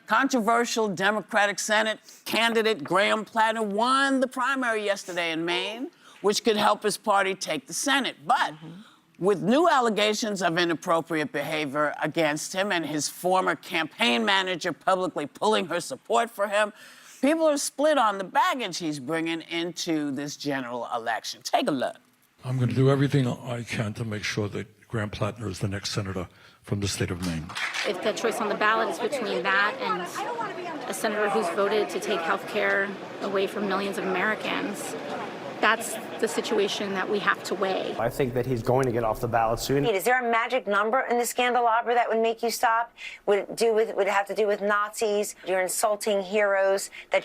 Controversial Democratic Senate candidate Graham Platner won the primary yesterday in Maine, which could help his party take the Senate. But with new allegations of inappropriate behavior against him and his former campaign manager publicly pulling her support for him, people are split on the baggage he's bringing into this general election. Take a look. I'm going to do everything I can to make sure that Graham Platner is the next senator from the state of Maine. If the choice on the ballot is between that and a senator who's voted to take health care away from millions of Americans, that's the situation that we have to weigh. I think that he's going to get off the ballot soon. Is there a magic number in the candelabra that would make you stop? Would it have to do with Nazis? You're insulting heroes that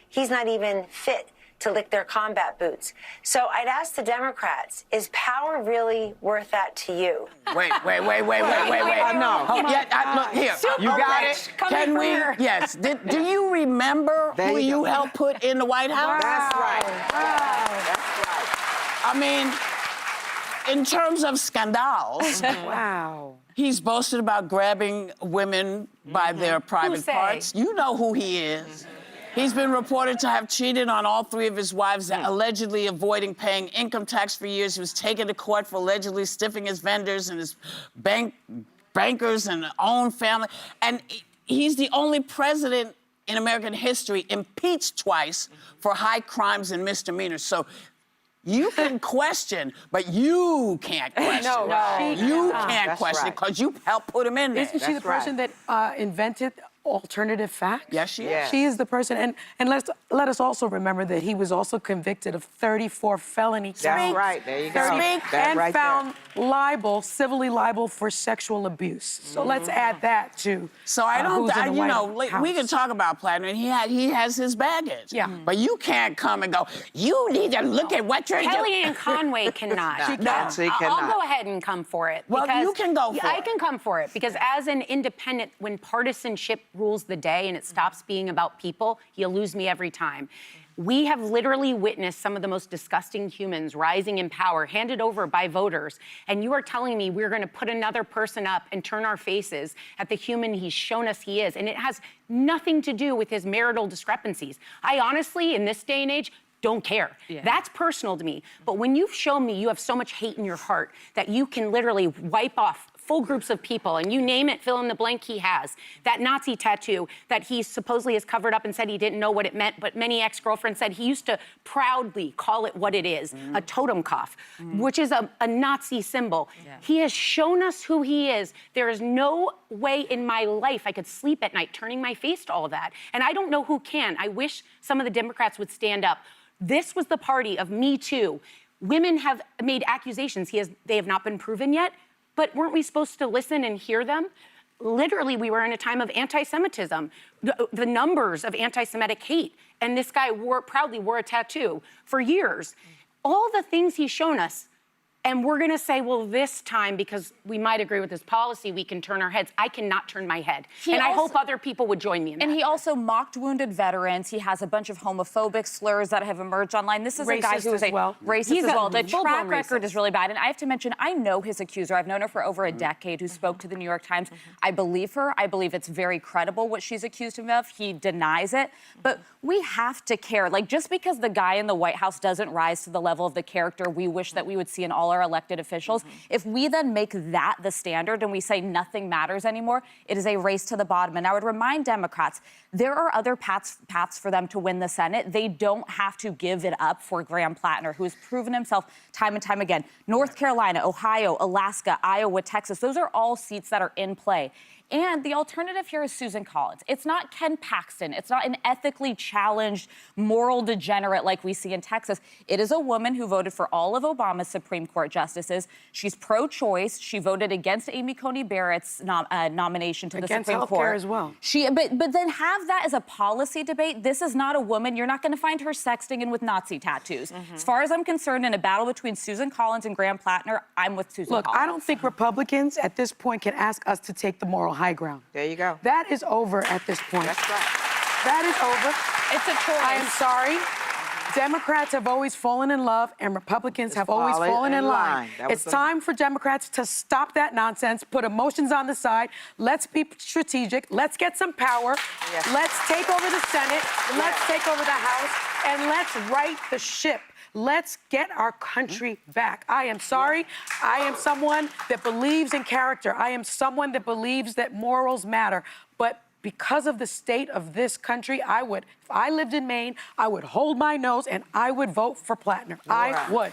he's not even fit to lick their combat boots. So I'd ask the Democrats, is power really worth that to you? Wait. No. Look here. You got it? Can we? Yes. Do you remember who you helped put in the White House? That's right. That's right. I mean, in terms of scandals, Wow. he's boasted about grabbing women by their private parts. You know who he is. He's been reported to have cheated on all 3 of his wives, allegedly avoiding paying income tax for years. He was taken to court for allegedly stiffing his vendors and his bankers and own family. And he's the only president in American history impeached twice for high crimes and misdemeanors. So you can question, but you can't question. No. You can't question because you helped put him in there. Isn't she the person that invented alternative facts? Yes, she is. Yeah. She is the person, and let us also remember that he was also convicted of 34 felony counts. That's right. There you go. And right found civilly liable for sexual abuse. So let's add that to. So I don't, who's in the you White know, House. we can talk about Platner, and he has his baggage. Yeah. But you can't come and go, you need to look at what you're doing. Kellyanne Conway cannot. Nancy I'll cannot. go ahead and come for it. Well, because you can go for I it. can come for it because as an independent, when partisanship rules the day and it stops being about people, you'll lose me every time. We have literally witnessed some of the most disgusting humans rising in power, handed over by voters. And you are telling me we're going to put another person up and turn our faces at the human he's shown us he is. And it has nothing to do with his marital discrepancies. I honestly, in this day and age, don't care. That's personal to me. But when you've shown me you have so much hate in your heart that you can literally wipe off full groups of people, and you name it, fill in the blank he has. That Nazi tattoo that he supposedly has covered up and said he didn't know what it meant, but many ex-girlfriends said he used to proudly call it what it is, a totem cough, which is a Nazi symbol. He has shown us who he is. There is no way in my life I could sleep at night turning my face to all of that. And I don't know who can. I wish some of the Democrats would stand up. This was the party of Me Too. Women have made accusations. They have not been proven yet. But weren't we supposed to listen and hear them? Literally, we were in a time of anti-Semitism, the numbers of anti-Semitic hate. And this guy proudly wore a tattoo for years. All the things he's shown us. And we're going to say, well, this time, because we might agree with his policy, we can turn our heads. I cannot turn my head. I hope other people would join me in that. And he also mocked wounded veterans. He has a bunch of homophobic slurs that have emerged online. This is a guy who is racist as well. The track record is really bad. And I have to mention, I know his accuser. I've known her for over a decade, who spoke to the New York Times. I believe her. I believe it's very credible what she's accused him of. He denies it. But we have to care. Like, just because the guy in the White House doesn't rise to the level of the character we wish that we would see in all our elected officials, if we then make that the standard and we say nothing matters anymore, it is a race to the bottom. And I would remind Democrats, there are other paths for them to win the Senate. They don't have to give it up for Graham Platner, who has proven himself time and time again. North Carolina, Ohio, Alaska, Iowa, Texas, those are all seats that are in play. And the alternative here is Susan Collins. It's not Ken Paxton. It's not an ethically challenged moral degenerate like we see in Texas. It is a woman who voted for all of Obama's Supreme Court justices. She's pro-choice. She voted against Amy Coney Barrett's nomination to the Supreme Court. As well. But then have that as a policy debate. This is not a woman. You're not going to find her sexting and with Nazi tattoos. As far as I'm concerned, in a battle between Susan Collins and Graham Platner, I'm with Susan Collins. Look, I don't think Republicans at this point can ask us to take the moral high ground. There you go. That is over at this point. That's right. That is over. It's a choice. I am sorry. Democrats have always fallen in love and Republicans have always fallen in line. It's time for Democrats to stop that nonsense, put emotions on the side. Let's be strategic. Let's get some power. Yes. Let's take over the Senate. Yes. Let's take over the House. And let's right the ship. Let's get our country back. I am sorry. I am someone that believes in character. I am someone that believes that morals matter. But because of the state of this country, if I lived in Maine, I would hold my nose and I would vote for Platner. I would.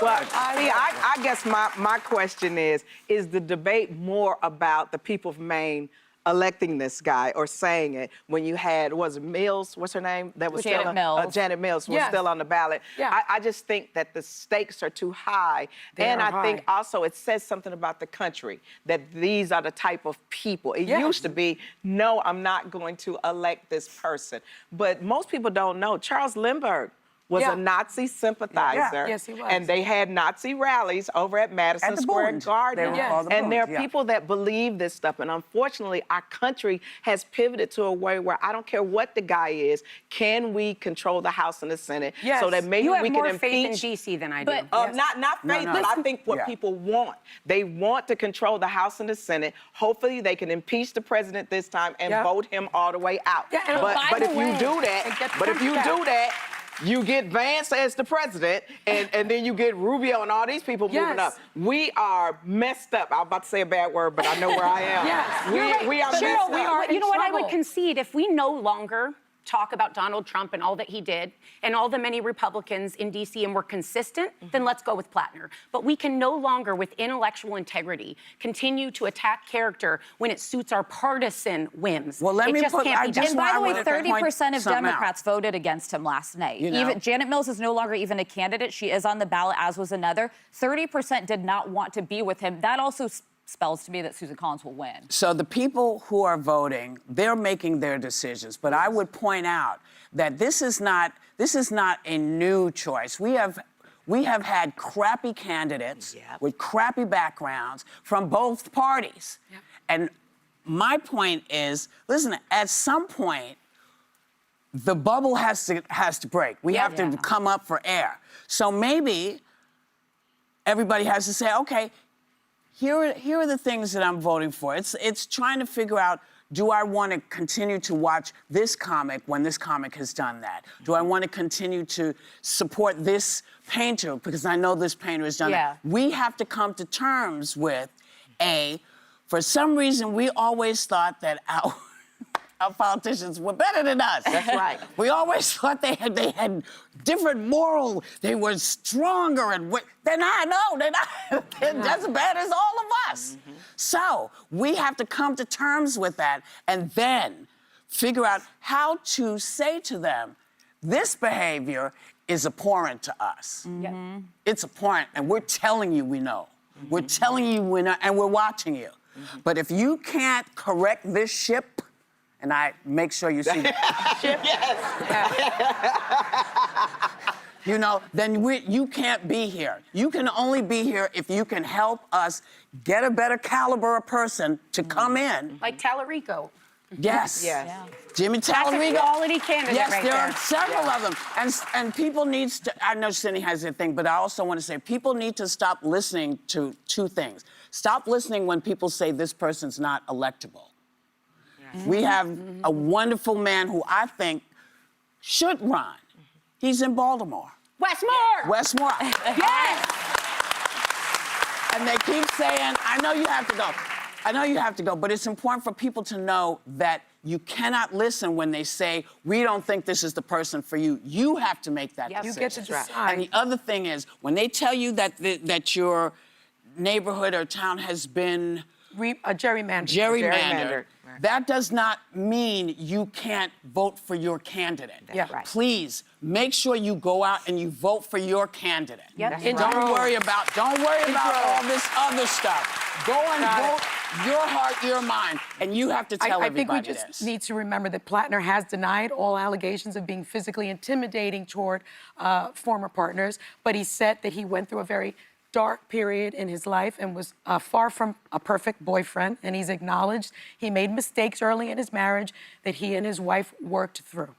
Well, I guess my question is the debate more about the people of Maine electing this guy or saying it when you had, was it Mills, what's her name? That was Janet Mills. Janet Mills was still on the ballot. Yeah. I just think that the stakes are too high. I think also it says something about the country, that these are the type of people. It used to be, no, I'm not going to elect this person. But most people don't know. Charles Lindbergh was a Nazi sympathizer. Yes, he was. And they had Nazi rallies over at Madison Square Garden. And there are people that believe this stuff. And unfortunately, our country has pivoted to a way where I don't care what the guy is, can we control the House and the Senate so that maybe we can impeach? You have more faith in DC than I do. But not faith, but I think what people want. They want to control the House and the Senate. Hopefully, they can impeach the president this time and vote him all the way out. But if you do that, you get Vance as the president, and then you get Rubio and all these people moving up. We are messed up. I'm about to say a bad word, but I know where I am. We are messed up. You know what I would concede? If we no longer talk about Donald Trump and all that he did and all the many Republicans in D.C. and we're consistent, then let's go with Platner. But we can no longer, with intellectual integrity, continue to attack character when it suits our partisan whims. Well, let me just can't be done. And by the way, 30% of Democrats voted against him last night. Even Janet Mills is no longer even a candidate. She is on the ballot, as was another. 30% did not want to be with him. That also spells to me that Susan Collins will win. So the people who are voting, they're making their decisions. But I would point out that this is not a new choice. We have had crappy candidates with crappy backgrounds from both parties. And my point is, listen, at some point, the bubble has to break. We have to come up for air. So maybe everybody has to say, okay, here are the things that I'm voting for. It's trying to figure out, do I want to continue to watch this comic when this comic has done that? Do I want to continue to support this painter because I know this painter has done that? We have to come to terms with, for some reason, we always thought that our politicians were better than us. That's right. We always thought they had different moral, they were stronger, and they're not. No, they're not. They're just as bad as all of us. So we have to come to terms with that and then figure out how to say to them, this behavior is abhorrent to us. It's abhorrent, and we're telling you we know. We're telling you we know, and we're watching you. But if you can't correct this ship, and I make sure you see that. You know, then you can't be here. You can only be here if you can help us get a better caliber of person to come in. Like Tallarico. Yes. Jimmy Tallarico. That's a quality candidate yes, there are several of them. And people need to, I know Cindy has a thing, but I also want to say people need to stop listening to two things. Stop listening when people say this person's not electable. We have a wonderful man who I think should run. He's in Baltimore. Westmore. Yes! And they keep saying, I know you have to go. But it's important for people to know that you cannot listen when they say, we don't think this is the person for you. You have to make that decision. You get to decide. And the other thing is, when they tell you that your neighborhood or town has been gerrymandered. That does not mean you can't vote for your candidate. Please make sure you go out and you vote for your candidate. Don't worry about all this other stuff. Go and vote your heart, your mind, and you have to tell everybody this. I think we just need to remember that Platner has denied all allegations of being physically intimidating toward former partners, but he said that he went through a very dark period in his life and was far from a perfect boyfriend, and he's acknowledged he made mistakes early in his marriage that he and his wife worked through.